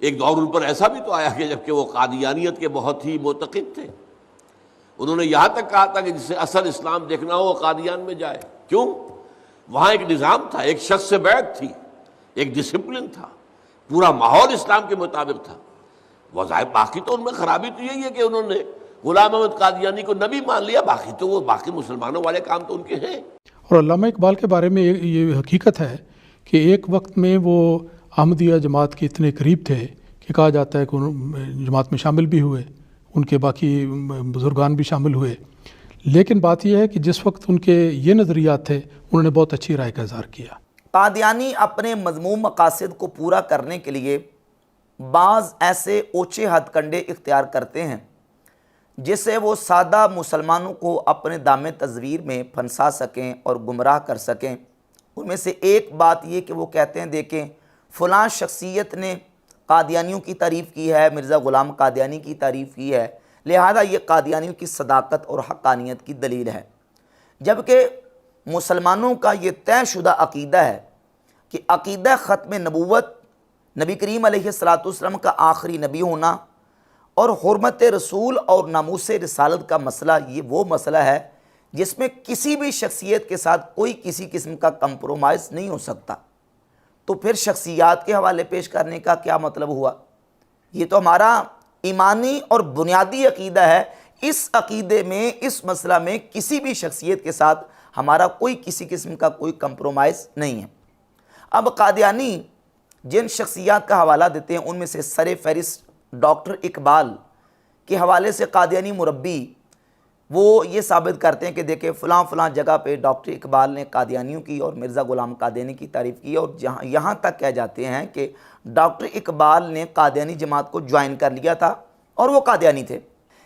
ایک دور ان پر ایسا بھی تو آیا کہ جبکہ وہ قادیانیت کے بہت ہی معتقد تھے، انہوں نے یہاں تک کہا تھا کہ جسے اصل اسلام دیکھنا ہو وہ قادیان میں جائے۔ کیوں؟ وہاں ایک نظام تھا، ایک شخص سے بیعت تھی، ایک ڈسپلن تھا، پورا ماحول اسلام کے مطابق تھا۔ وظاہر باقی تو ان میں خرابی تو یہی ہے کہ انہوں نے غلام احمد قادیانی کو نبی مان لیا، باقی تو وہ باقی مسلمانوں والے کام تو ان کے ہیں۔ اور علامہ اقبال کے بارے میں یہ حقیقت ہے کہ ایک وقت میں وہ احمدیہ جماعت کے اتنے قریب تھے کہ کہا جاتا ہے کہ جماعت میں شامل بھی ہوئے، ان کے باقی بزرگان بھی شامل ہوئے، لیکن بات یہ ہے کہ جس وقت ان کے یہ نظریات تھے انہوں نے بہت اچھی رائے کا اظہار کیا۔ قادیانی اپنے مذموم مقاصد کو پورا کرنے کے لیے بعض ایسے اونچے ہتھ کنڈے اختیار کرتے ہیں جس سے وہ سادہ مسلمانوں کو اپنے دام تزویر میں پھنسا سکیں اور گمراہ کر سکیں۔ ان میں سے ایک بات یہ کہ وہ کہتے ہیں دیکھیں فلاں شخصیت نے قادیانیوں کی تعریف کی ہے، مرزا غلام قادیانی کی تعریف کی ہے، لہذا یہ قادیانیوں کی صداقت اور حقانیت کی دلیل ہے، جبکہ مسلمانوں کا یہ طے شدہ عقیدہ ہے کہ عقیدہ ختم نبوت، نبی کریم علیہ السلام کا آخری نبی ہونا اور حرمت رسول اور ناموس رسالت کا مسئلہ، یہ وہ مسئلہ ہے جس میں کسی بھی شخصیت کے ساتھ کوئی کسی قسم کا کمپرومائز نہیں ہو سکتا۔ تو پھر شخصیات کے حوالے پیش کرنے کا کیا مطلب ہوا؟ یہ تو ہمارا ایمانی اور بنیادی عقیدہ ہے، اس عقیدے میں، اس مسئلہ میں کسی بھی شخصیت کے ساتھ ہمارا کوئی کسی قسم کا کوئی کمپرومائز نہیں ہے۔ اب قادیانی جن شخصیات کا حوالہ دیتے ہیں ان میں سے سر فہرست ڈاکٹر اقبال کے حوالے سے قادیانی مربی وہ یہ ثابت کرتے ہیں کہ دیکھیں فلاں فلاں جگہ پہ ڈاکٹر اقبال نے قادیانیوں کی اور مرزا غلام قادیانی کی تعریف کی، اور یہاں تک کہہ جاتے ہیں کہ ڈاکٹر اقبال نے قادیانی جماعت کو جوائن کر لیا تھا اور وہ قادیانی تھے،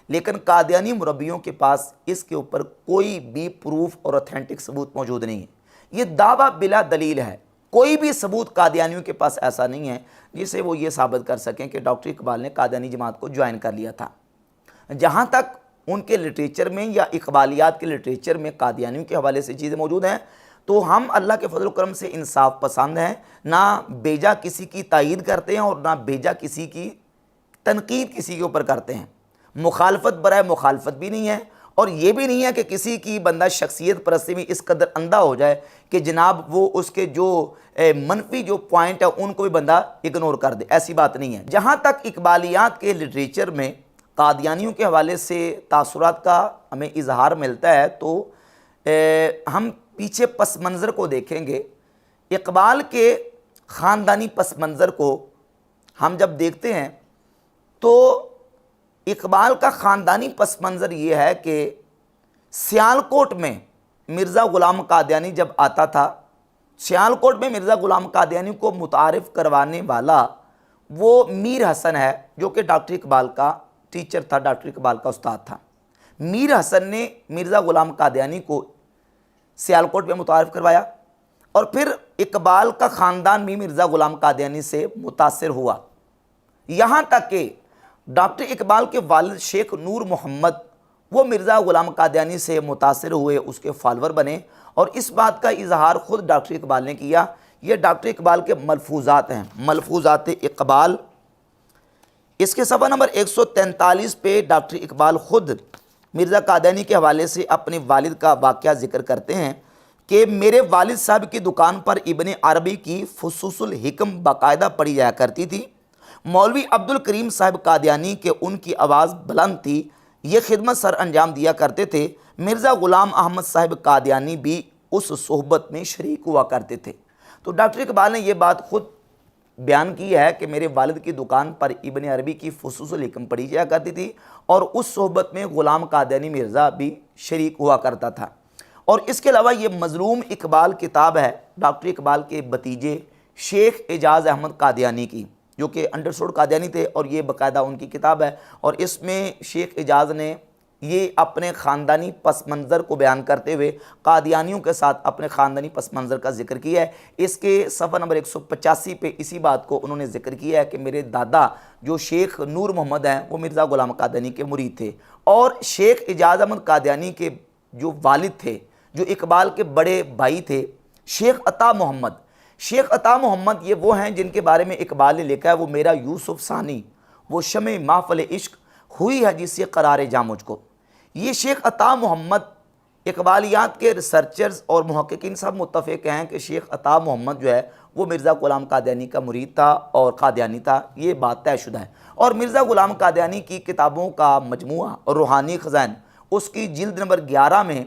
لیکن قادیانی مربیوں کے پاس اس کے اوپر کوئی بھی پروف اور اوتھینٹک ثبوت موجود نہیں ہے۔ یہ دعویٰ بلا دلیل ہے، کوئی بھی ثبوت قادیانیوں کے پاس ایسا نہیں ہے جسے وہ یہ ثابت کر سکیں کہ ڈاکٹر اقبال نے قادیانی جماعت کو جوائن کر لیا تھا۔ جہاں تک ان کے لٹریچر میں یا اقبالیات کے لٹریچر میں قادیانیوں کے حوالے سے چیزیں موجود ہیں تو ہم اللہ کے فضل و کرم سے انصاف پسند ہیں، نہ بیجا کسی کی تائید کرتے ہیں اور نہ بیجا کسی کی تنقید کسی کے اوپر کرتے ہیں۔ مخالفت برائے مخالفت بھی نہیں ہے، اور یہ بھی نہیں ہے کہ کسی کی بندہ شخصیت پرستی میں اس قدر اندھا ہو جائے کہ جناب وہ اس کے جو منفی جو پوائنٹ ہے ان کو بھی بندہ اگنور کر دے، ایسی بات نہیں ہے۔ جہاں تک اقبالیات کے لٹریچر میں قادیانیوں کے حوالے سے تاثرات کا ہمیں اظہار ملتا ہے تو ہم پیچھے پس منظر کو دیکھیں گے۔ اقبال کے خاندانی پس منظر کو ہم جب دیکھتے ہیں تو اقبال کا خاندانی پس منظر یہ ہے کہ سیالکوٹ میں مرزا غلام قادیانی جب آتا تھا، سیالکوٹ میں مرزا غلام قادیانی کو متعارف کروانے والا وہ میر حسن ہے جو کہ ڈاکٹر اقبال کا ٹیچر تھا، ڈاکٹر اقبال کا استاد تھا۔ میر حسن نے مرزا غلام قادیانی کو سیالکوٹ میں متعارف کروایا، اور پھر اقبال کا خاندان بھی مرزا غلام قادیانی سے متاثر ہوا، یہاں تک کہ ڈاکٹر اقبال کے والد شیخ نور محمد وہ مرزا غلام قادیانی سے متاثر ہوئے، اس کے فالور بنے، اور اس بات کا اظہار خود ڈاکٹر اقبال نے کیا۔ یہ ڈاکٹر اقبال کے ملفوظات ہیں، ملفوظات اقبال، اس کے صفحہ نمبر 143 پہ ڈاکٹر اقبال خود مرزا قادیانی کے حوالے سے اپنے والد کا واقعہ ذکر کرتے ہیں کہ میرے والد صاحب کی دکان پر ابن عربی کی فصوص الحکم باقاعدہ پڑھی جایا کرتی تھی۔ مولوی عبد الکریم صاحب قادیانی کے ان کی آواز بلند تھی، یہ خدمت سر انجام دیا کرتے تھے۔ مرزا غلام احمد صاحب قادیانی بھی اس صحبت میں شریک ہوا کرتے تھے۔ تو ڈاکٹر اقبال نے یہ بات خود بیان کی ہے کہ میرے والد کی دکان پر ابن عربی کی فصوص الحکم پڑھی جایا کرتی تھی، اور اس صحبت میں غلام قادیانی مرزا بھی شریک ہوا کرتا تھا۔ اور اس کے علاوہ یہ مظلوم اقبال کتاب ہے ڈاکٹر اقبال کے بھتیجے شیخ اعجاز احمد قادیانی کی، جو کہ انڈرسٹوڈ قادیانی تھے، اور یہ باقاعدہ ان کی کتاب ہے، اور اس میں شیخ اعجاز نے یہ اپنے خاندانی پس منظر کو بیان کرتے ہوئے قادیانیوں کے ساتھ اپنے خاندانی پس منظر کا ذکر کیا ہے۔ اس کے صفحہ نمبر 185 پہ اسی بات کو انہوں نے ذکر کیا ہے کہ میرے دادا جو شیخ نور محمد ہیں وہ مرزا غلام قادیانی کے مرید تھے، اور شیخ اعجاز احمد قادیانی کے جو والد تھے، جو اقبال کے بڑے بھائی تھے، شیخ عطا محمد، شیخ عطا محمد یہ وہ ہیں جن کے بارے میں اقبال نے لکھا ہے وہ میرا یوسف ثانی، وہ شمع محفل عشق ہوئی ہے جس سے قرار جاں مجھ کو۔ یہ شیخ عطا محمد، اقبالیات کے ریسرچرز اور محققین سب متفق ہیں کہ شیخ عطا محمد جو ہے وہ مرزا غلام قادیانی کا مرید تھا اور قادیانی تھا، یہ بات طے شدہ ہے۔ اور مرزا غلام قادیانی کی کتابوں کا مجموعہ اور روحانی خزائن، اس کی جلد نمبر 11 میں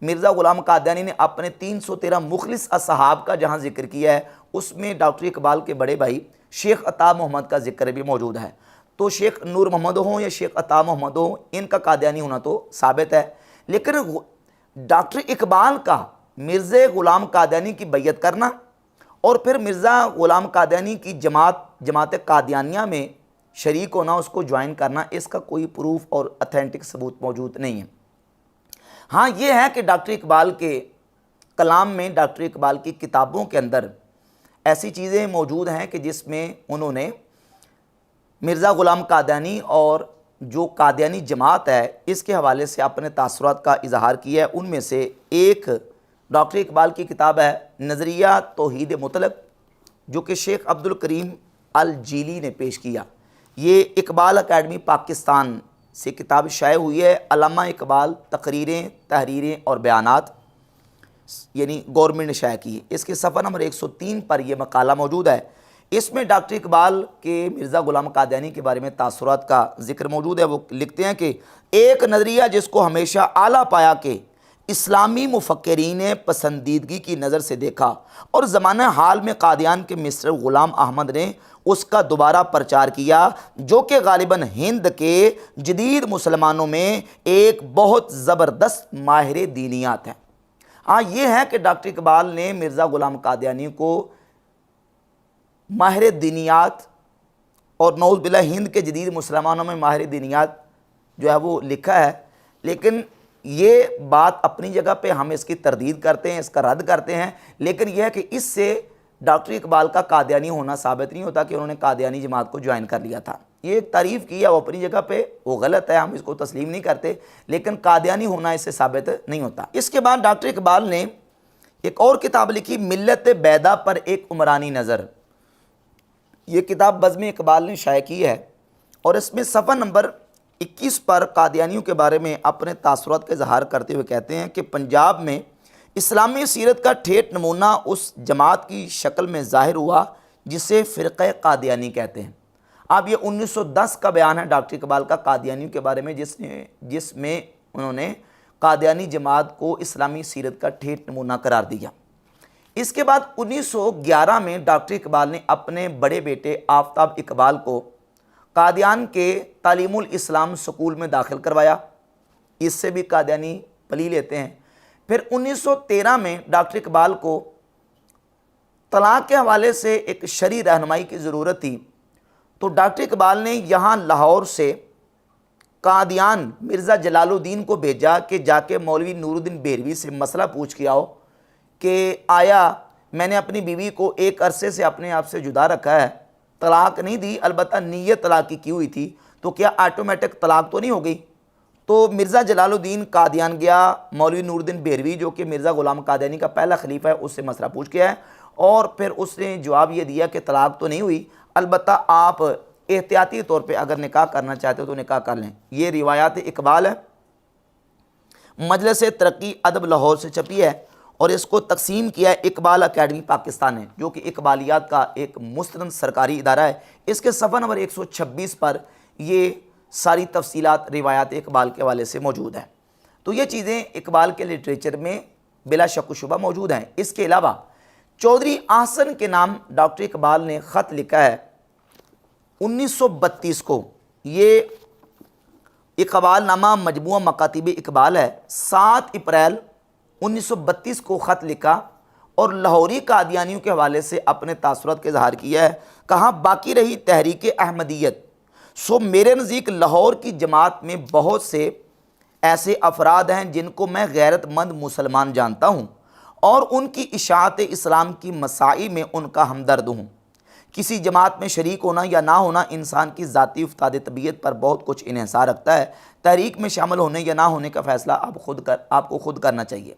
مرزا غلام قادیانی نے اپنے 313 مخلص اصحاب کا جہاں ذکر کیا ہے، اس میں ڈاکٹر اقبال کے بڑے بھائی شیخ عطا محمد کا ذکر بھی موجود ہے۔ تو شیخ نور محمد ہوں یا شیخ عطا محمد ہوں، ان کا قادیانی ہونا تو ثابت ہے، لیکن ڈاکٹر اقبال کا مرزا غلام قادیانی کی بیعت کرنا اور پھر مرزا غلام قادیانی کی جماعت قادیانیہ میں شریک ہونا، اس کو جوائن کرنا، اس کا کوئی پروف اور اتھینٹک ثبوت موجود نہیں ہے۔ ہاں یہ ہے کہ ڈاکٹر اقبال کے کلام میں، ڈاکٹر اقبال کی کتابوں کے اندر ایسی چیزیں موجود ہیں کہ جس میں انہوں نے مرزا غلام قادیانی اور جو قادیانی جماعت ہے اس کے حوالے سے اپنے تاثرات کا اظہار کیا ہے۔ ان میں سے ایک ڈاکٹر اقبال کی کتاب ہے نظریہ توحید مطلق، جو کہ شیخ عبد الکریم الجیلی نے پیش کیا۔ یہ اقبال اکیڈمی پاکستان سے کتاب شائع ہوئی ہے، علامہ اقبال تقریریں، تحریریں اور بیانات، یعنی گورنمنٹ نے شائع کی ہے۔ اس کے صفحہ نمبر 103 پر یہ مقالہ موجود ہے۔ اس میں ڈاکٹر اقبال کے مرزا غلام قادیانی کے بارے میں تاثرات کا ذکر موجود ہے۔ وہ لکھتے ہیں کہ ایک نظریہ جس کو ہمیشہ اعلیٰ پایا کہ اسلامی مفکرین نے پسندیدگی کی نظر سے دیکھا اور زمانہ حال میں قادیان کے مصر غلام احمد نے اس کا دوبارہ پرچار کیا، جو کہ غالباً ہند کے جدید مسلمانوں میں ایک بہت زبردست ماہر دینیات ہے۔ ہاں یہ ہے کہ ڈاکٹر اقبال نے مرزا غلام قادیانی کو ماہر دینیات اور نعوذ باللہ ہند کے جدید مسلمانوں میں ماہر دینیات جو ہے وہ لکھا ہے، لیکن یہ بات اپنی جگہ پہ ہم اس کی تردید کرتے ہیں، اس کا رد کرتے ہیں، لیکن یہ ہے کہ اس سے ڈاکٹر اقبال کا قادیانی ہونا ثابت نہیں ہوتا کہ انہوں نے قادیانی جماعت کو جوائن کر لیا تھا۔ یہ ایک تعریف کی ہے وہ اپنی جگہ پہ، وہ غلط ہے، ہم اس کو تسلیم نہیں کرتے، لیکن قادیانی ہونا اس سے ثابت نہیں ہوتا۔ اس کے بعد ڈاکٹر اقبال نے ایک اور کتاب لکھی، ملت بیدا پر ایک عمرانی نظر۔ یہ کتاب بزم اقبال نے شائع کی ہے اور اس میں صفحہ نمبر 21 پر قادیانیوں کے بارے میں اپنے تاثرات کا اظہار کرتے ہوئے کہتے ہیں کہ پنجاب میں اسلامی سیرت کا ٹھیٹ نمونہ اس جماعت کی شکل میں ظاہر ہوا جسے فرقہ قادیانی کہتے ہیں۔ اب یہ 1910 کا بیان ہے ڈاکٹر اقبال کا قادیانیوں کے بارے میں، جس میں انہوں نے قادیانی جماعت کو اسلامی سیرت کا ٹھیٹ نمونہ قرار دیا۔ اس کے بعد 1911 میں ڈاکٹر اقبال نے اپنے بڑے بیٹے آفتاب اقبال کو قادیان کے تعلیم الاسلام سکول میں داخل کروایا، اس سے بھی قادیانی پلی لیتے ہیں۔ پھر 1913 میں ڈاکٹر اقبال کو طلاق کے حوالے سے ایک شرعی رہنمائی کی ضرورت تھی، تو ڈاکٹر اقبال نے یہاں لاہور سے قادیان مرزا جلال الدین کو بھیجا کہ جا کے مولوی نور الدین بہروی سے مسئلہ پوچھ کے آؤ کہ آیا میں نے اپنی بیوی کو ایک عرصے سے اپنے آپ سے جدا رکھا ہے، طلاق نہیں دی، البتہ نیت طلاق کی ہوئی تھی، تو کیا آٹومیٹک طلاق تو نہیں ہو گئی؟ تو مرزا جلال الدین قادیان گیا، مولوی نور الدین بہروی جو کہ مرزا غلام قادیانی کا پہلا خلیفہ ہے اس سے مسئلہ پوچھ کے آیا، اور پھر اس نے جواب یہ دیا کہ طلاق تو نہیں ہوئی، البتہ آپ احتیاطی طور پہ اگر نکاح کرنا چاہتے ہو تو نکاح کر لیں۔ یہ روایات اقبال ہے، مجلس ترقی ادب لاہور سے چھپی ہے اور اس کو تقسیم کیا ہے اقبال اکیڈمی پاکستان نے، جو کہ اقبالیات کا ایک مستند سرکاری ادارہ ہے۔ اس کے صفحہ نمبر 126 پر یہ ساری تفصیلات روایات اقبال کے حوالے سے موجود ہیں۔ تو یہ چیزیں اقبال کے لٹریچر میں بلا شک و شبہ موجود ہیں۔ اس کے علاوہ چودھری احسن کے نام ڈاکٹر اقبال نے خط لکھا ہے 1932 کو، یہ اقبال نامہ مجموعہ مکاتب اقبال ہے، 7 اپریل 1932 کو خط لکھا اور لاہوری قادیانیوں کے حوالے سے اپنے تاثرات کا اظہار کیا ہے۔ کہاں باقی رہی تحریک احمدیت، سو میرے نزدیک لاہور کی جماعت میں بہت سے ایسے افراد ہیں جن کو میں غیرت مند مسلمان جانتا ہوں اور ان کی اشاعت اسلام کی مساعی میں ان کا ہمدرد ہوں۔ کسی جماعت میں شریک ہونا یا نہ ہونا انسان کی ذاتی افتاد طبیعت پر بہت کچھ انحصار رکھتا ہے۔ تحریک میں شامل ہونے یا نہ ہونے کا فیصلہ آپ کو خود کرنا چاہیے۔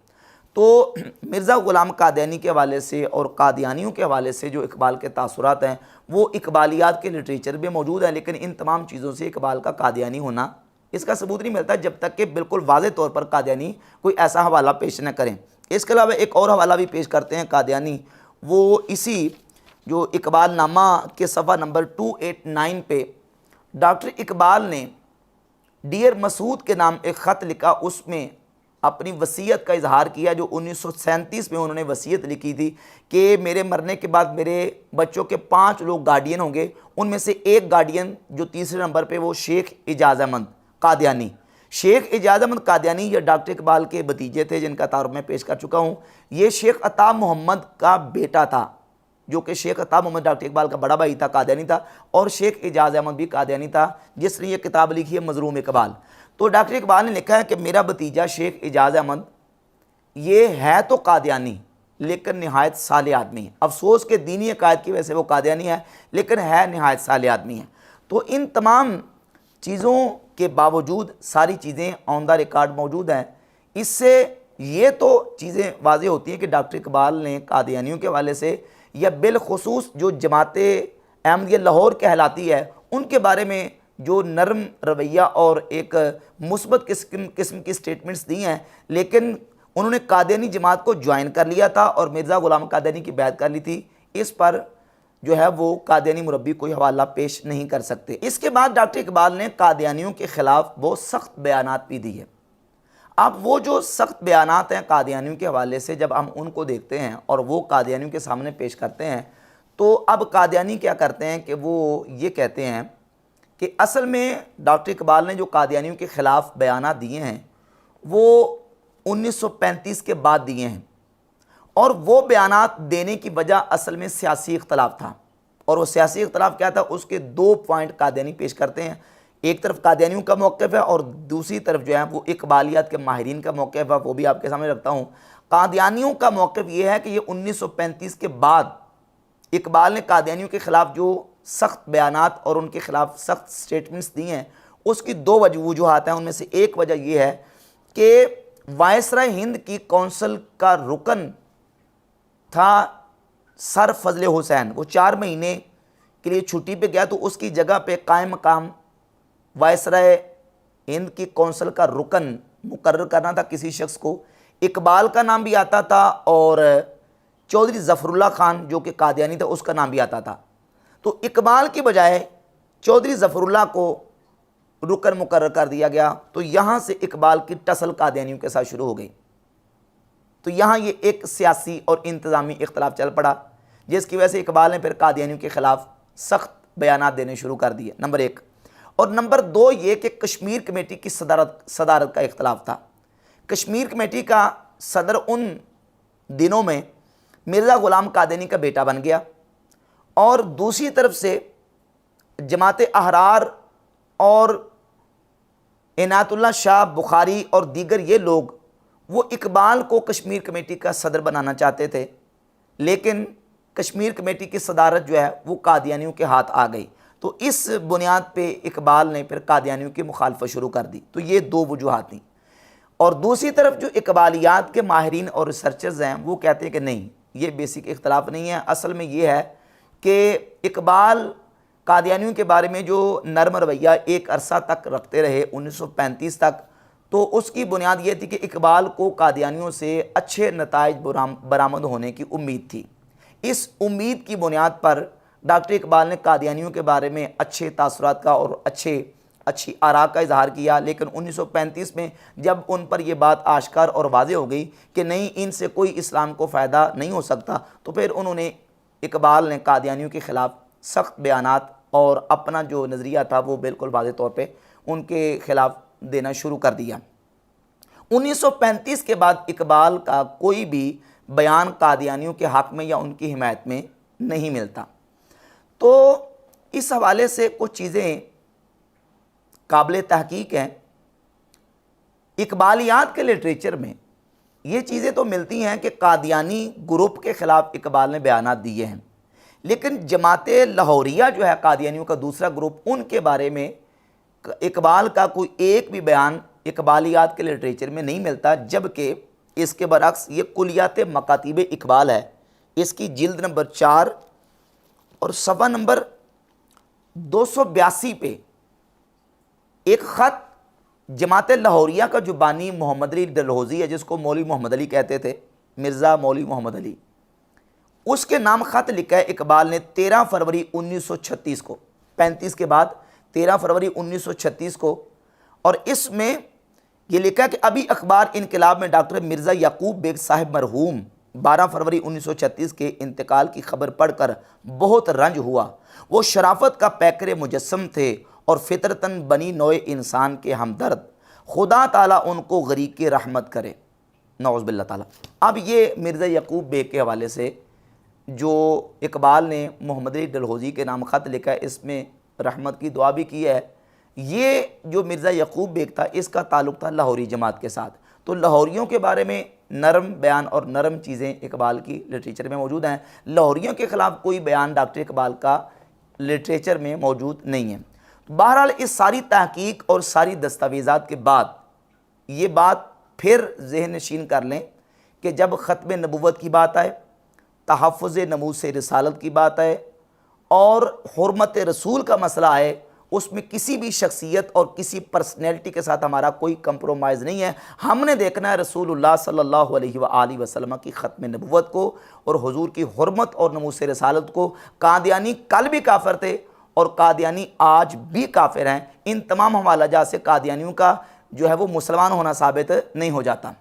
تو مرزا غلام قادیانی کے حوالے سے اور قادیانیوں کے حوالے سے جو اقبال کے تاثرات ہیں وہ اقبالیات کے لٹریچر میں موجود ہیں، لیکن ان تمام چیزوں سے اقبال کا قادیانی ہونا اس کا ثبوت نہیں ملتا جب تک کہ بالکل واضح طور پر قادیانی کوئی ایسا حوالہ پیش نہ کریں۔ اس کے علاوہ ایک اور حوالہ بھی پیش کرتے ہیں قادیانی، وہ اسی جو اقبال نامہ کے صفحہ نمبر 289 پہ ڈاکٹر اقبال نے ڈیئر مسعود کے نام ایک خط لکھا، اس میں اپنی وصیت کا اظہار کیا جو 1937 میں انہوں نے وصیت لکھی تھی کہ میرے مرنے کے بعد میرے بچوں کے 5 لوگ گارڈین ہوں گے، ان میں سے ایک گارڈین جو تیسرے نمبر پہ وہ شیخ اعجاز احمد قادیانی۔ شیخ اعجاز احمد قادیانی یہ ڈاکٹر اقبال کے بھتیجے تھے جن کا تعارف میں پیش کر چکا ہوں۔ یہ شیخ عطا محمد کا بیٹا تھا، جو کہ شیخ عطا محمد ڈاکٹر اقبال کا بڑا بھائی تھا، قادیانی تھا، اور شیخ اعجاز احمد بھی قادیانی تھا جس نے یہ کتاب لکھی ہے مظلوم اقبال۔ تو ڈاکٹر اقبال نے لکھا ہے کہ میرا بھتیجا شیخ اعجاز احمد یہ ہے تو قادیانی لیکن نہایت صالح آدمی ہے، افسوس کہ دینی عقائد کی وجہ سے وہ قادیانی ہے لیکن ہے نہایت صالح آدمی ہے۔ تو ان تمام چیزوں کے باوجود ساری چیزیں آن دا ریکارڈ موجود ہیں، اس سے یہ تو چیزیں واضح ہوتی ہیں کہ ڈاکٹر اقبال نے قادیانیوں کے حوالے سے یا بالخصوص جو جماعت احمدیہ لاہور کہلاتی ہے ان کے بارے میں جو نرم رویہ اور ایک مثبت قسم کی سٹیٹمنٹس دی ہیں، لیکن انہوں نے قادیانی جماعت کو جوائن کر لیا تھا اور مرزا غلام قادیانی کی بیعت کر لی تھی، اس پر جو ہے وہ قادیانی مربی کوئی حوالہ پیش نہیں کر سکتے۔ اس کے بعد ڈاکٹر اقبال نے قادیانیوں کے خلاف بہت سخت بیانات بھی دی ہے۔ اب وہ جو سخت بیانات ہیں قادیانیوں کے حوالے سے جب ہم ان کو دیکھتے ہیں اور وہ قادیانیوں کے سامنے پیش کرتے ہیں تو اب قادیانی کیا کرتے ہیں کہ وہ یہ کہتے ہیں کہ اصل میں ڈاکٹر اقبال نے جو قادیانیوں کے خلاف بیانات دیے ہیں وہ 1935 کے بعد دیے ہیں، اور وہ بیانات دینے کی وجہ اصل میں سیاسی اختلاف تھا، اور وہ سیاسی اختلاف کیا تھا اس کے 2 پوائنٹ قادیانی پیش کرتے ہیں۔ ایک طرف قادیانیوں کا موقف ہے اور دوسری طرف جو ہے وہ اقبالیات کے ماہرین کا موقف ہے، وہ بھی آپ کے سامنے رکھتا ہوں۔ قادیانیوں کا موقف یہ ہے کہ یہ 1935 کے بعد اقبال نے قادیانیوں کے خلاف جو سخت بیانات اور ان کے خلاف سخت سٹیٹمنٹس دی ہیں اس کی 2 وجوہات ہیں۔ ان میں سے ایک وجہ یہ ہے کہ وائسرائے ہند کی کونسل کا رکن تھا سر فضل حسین، وہ 4 مہینے کے لیے چھٹی پہ گیا تو اس کی جگہ پہ قائم مقام وائسرائے ہند کی کونسل کا رکن مقرر کرنا تھا کسی شخص کو۔ اقبال کا نام بھی آتا تھا اور چودھری ظفر اللہ خان جو کہ قادیانی تھا اس کا نام بھی آتا تھا، تو اقبال کی بجائے چودھری ظفر اللہ کو رکن مقرر کر دیا گیا، تو یہاں سے اقبال کی ٹسل قادیانیوں کے ساتھ شروع ہو گئی۔ تو یہاں یہ ایک سیاسی اور انتظامی اختلاف چل پڑا جس کی وجہ سے اقبال نے پھر قادیانیوں کے خلاف سخت بیانات دینے شروع کر دیے، نمبر 1۔ اور نمبر 2 یہ کہ کشمیر کمیٹی کی صدارت کا اختلاف تھا۔ کشمیر کمیٹی کا صدر ان دنوں میں مرزا غلام قادیانی کا بیٹا بن گیا، اور دوسری طرف سے جماعت احرار اور عنایت اللہ شاہ بخاری اور دیگر یہ لوگ وہ اقبال کو کشمیر کمیٹی کا صدر بنانا چاہتے تھے، لیکن کشمیر کمیٹی کی صدارت جو ہے وہ قادیانیوں کے ہاتھ آ گئی، تو اس بنیاد پہ اقبال نے پھر قادیانیوں کی مخالفت شروع کر دی۔ تو یہ 2 وجوہات تھیں۔ اور دوسری طرف جو اقبالیات کے ماہرین اور ریسرچرز ہیں وہ کہتے ہیں کہ نہیں، یہ بیسک اختلاف نہیں ہے، اصل میں یہ ہے کہ اقبال قادیانیوں کے بارے میں جو نرم رویہ ایک عرصہ تک رکھتے رہے 1935 تک، تو اس کی بنیاد یہ تھی کہ اقبال کو قادیانیوں سے اچھے نتائج برآمد ہونے کی امید تھی۔ اس امید کی بنیاد پر ڈاکٹر اقبال نے قادیانیوں کے بارے میں اچھے تاثرات کا اور اچھی آراء کا اظہار کیا، لیکن 1935 میں جب ان پر یہ بات آشکار اور واضح ہو گئی کہ نہیں ان سے کوئی اسلام کو فائدہ نہیں ہو سکتا، تو پھر اقبال نے قادیانیوں کے خلاف سخت بیانات اور اپنا جو نظریہ تھا وہ بالکل واضح طور پہ ان کے خلاف دینا شروع کر دیا۔ 1935 کے بعد اقبال کا کوئی بھی بیان قادیانیوں کے حق میں یا ان کی حمایت میں نہیں ملتا۔ تو اس حوالے سے کچھ چیزیں قابل تحقیق ہیں۔ اقبالیات کے لٹریچر میں یہ چیزیں تو ملتی ہیں کہ قادیانی گروپ کے خلاف اقبال نے بیانات دیے ہیں، لیکن جماعت لاہوریہ جو ہے قادیانیوں کا دوسرا گروپ، ان کے بارے میں اقبال کا کوئی ایک بھی بیان اقبالیات کے لٹریچر میں نہیں ملتا، جبکہ اس کے برعکس یہ کلیات مکاتیب اقبال ہے، اس کی جلد نمبر 4 اور صفحہ نمبر 282 پہ ایک خط جماعت لاہوریہ کا جو بانی محمد علی ڈلہوزی ہے، جس کو مولوی محمد علی کہتے تھے، مرزا مولوی محمد علی، اس کے نام خط لکھا ہے اقبال نے 13 فروری 1936 کو، 35 کے بعد 13 فروری 1936 کو، اور اس میں یہ لکھا کہ ابھی اخبار انقلاب میں ڈاکٹر مرزا یعقوب بیگ صاحب مرحوم 12 فروری 1936 کے انتقال کی خبر پڑھ کر بہت رنج ہوا۔ وہ شرافت کا پیکر مجسم تھے اور فطرتاً بنی نوع انسان کے ہمدرد، خدا تعالیٰ ان کو غریق کی رحمت کرے، نعوذ باللہ تعالیٰ۔ اب یہ مرزا یعقوب بیگ کے حوالے سے جو اقبال نے محمد علی ڈلہوزی کے نام خط لکھا ہے، اس میں رحمت کی دعا بھی کی ہے۔ یہ جو مرزا یعقوب بیگ تھا، اس کا تعلق تھا لاہوری جماعت کے ساتھ، تو لاہوریوں کے بارے میں نرم بیان اور نرم چیزیں اقبال کی لٹریچر میں موجود ہیں، لاہوریوں کے خلاف کوئی بیان ڈاکٹر اقبال کا لٹریچر میں موجود نہیں ہے۔ بہرحال اس ساری تحقیق اور ساری دستاویزات کے بعد یہ بات پھر ذہن نشین کر لیں کہ جب ختم نبوت کی بات آئے، تحفظ ناموس رسالت کی بات آئے اور حرمت رسول کا مسئلہ آئے، اس میں کسی بھی شخصیت اور کسی پرسنالٹی کے ساتھ ہمارا کوئی کمپرومائز نہیں ہے۔ ہم نے دیکھنا ہے رسول اللہ صلی اللہ علیہ وآلہ وسلم کی ختم نبوت کو اور حضور کی حرمت اور ناموس رسالت کو۔ قادیانی کل بھی کافر تھے اور قادیانی آج بھی کافر ہیں۔ ان تمام حوالہ جات سے قادیانیوں کا جو ہے وہ مسلمان ہونا ثابت نہیں ہو جاتا۔